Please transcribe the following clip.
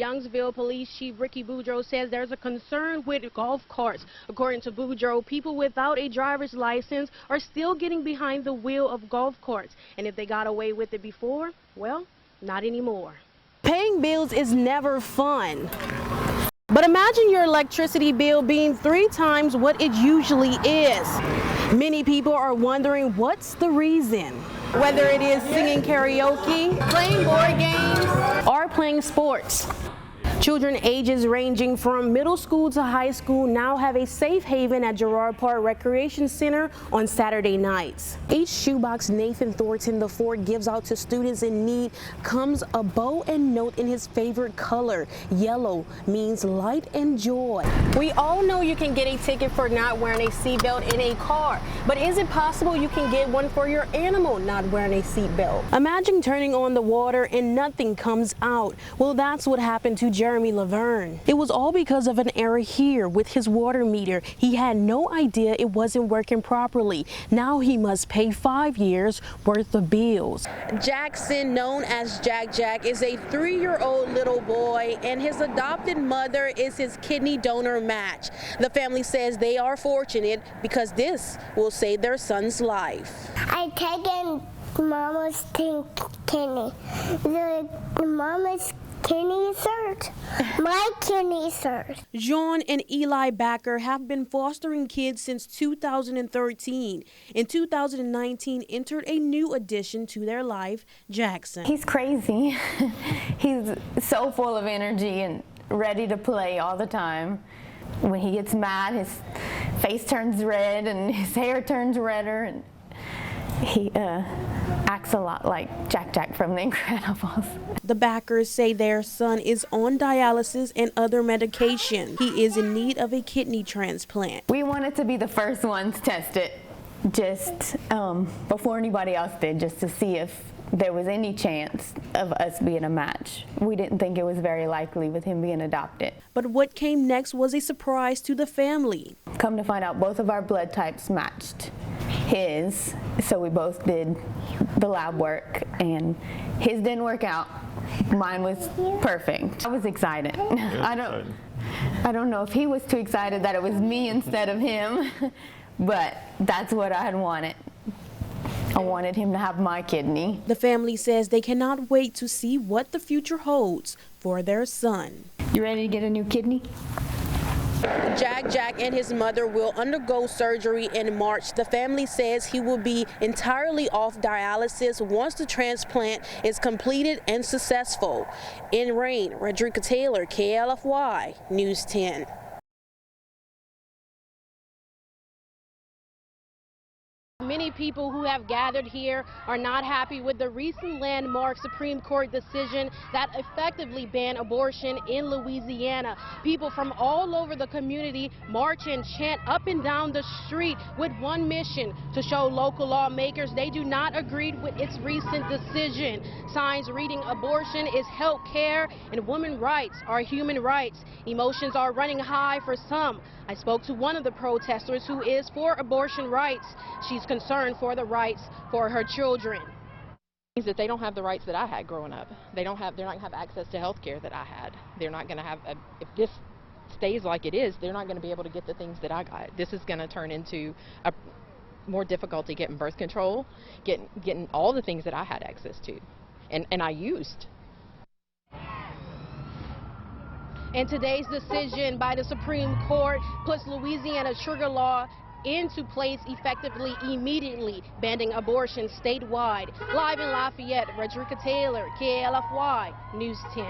Youngsville Police Chief Ricky Boudreaux says there's a concern with golf carts. According to Boudreaux, people without a driver's license are still getting behind the wheel of golf carts. And if they got away with it before, well, not anymore. Paying bills is never fun. But imagine your electricity bill being 3 times what it usually is. Many people are wondering what's the reason. Whether it is singing karaoke, playing board games, or playing sports. Children ages ranging from middle school to high school now have a safe haven at Girard Park Recreation Center on Saturday nights. Each shoebox Nathan Thornton IV gives out to students in need comes a bow and note in his favorite color. Yellow means light and joy. We all know you can get a ticket for not wearing a seatbelt in a car, but is it possible you can get one for your animal not wearing a seatbelt? Imagine turning on the water and nothing comes out. Well, that's what happened to Jeremy Laverne. It was all because of an error here with his water meter. He had no idea it wasn't working properly. Now he must pay 5 years worth of bills. Jackson, known as Jack, is a 3-year-old little boy, and his adopted mother is his kidney donor match. The family says they are fortunate because this will save their son's life. I taken Mama's kidney. The Mama's kidney hurt. My kidney hurt. John and Eli Backer have been fostering kids since 2013. In 2019, entered a new addition to their life, Jackson. He's crazy. He's so full of energy and ready to play all the time. When he gets mad, his face turns red and his hair turns redder, and he acts a lot like Jack from The Incredibles. The Backers say their son is on dialysis and other medication. He is in need of a kidney transplant. We wanted to be the first ones tested, just before anybody else did, just to see if there was any chance of us being a match. We didn't think it was very likely with him being adopted. But what came next was a surprise to the family. Come to find out, both of our blood types matched his, so we both did the lab work, and his didn't work out. Mine was perfect. I was excited. I don't know if he was too excited that it was me instead of him, but that's what I had wanted. I wanted him to have my kidney. The family says they cannot wait to see what the future holds for their son. You ready to get a new kidney? Jack and his mother will undergo surgery in March. The family says he will be entirely off dialysis once the transplant is completed and successful. In Rain, Rodricka Taylor, KLFY News 10. Many people who have gathered here are not happy with the recent landmark Supreme Court decision that effectively banned abortion in Louisiana. People from all over the community march and chant up and down the street with one mission: to show local lawmakers they do not agree with its recent decision. Signs reading "abortion is health care" and "women's rights are human rights." Emotions are running high for some. I spoke to one of the protesters who is for abortion rights. She's concerned for the rights for her children. Means that they don't have the rights that I had growing up. They're not going to have access to health care that I had. They're not going to have, if this stays like it is, they're not going to be able to get the things that I got. This is going to turn into a more difficulty getting birth control, getting all the things that I had access to, and I used. And today's decision by the Supreme Court puts Louisiana's trigger law into place effectively immediately, banning abortion statewide. Live in Lafayette, Rodricka Taylor, KLFY News 10.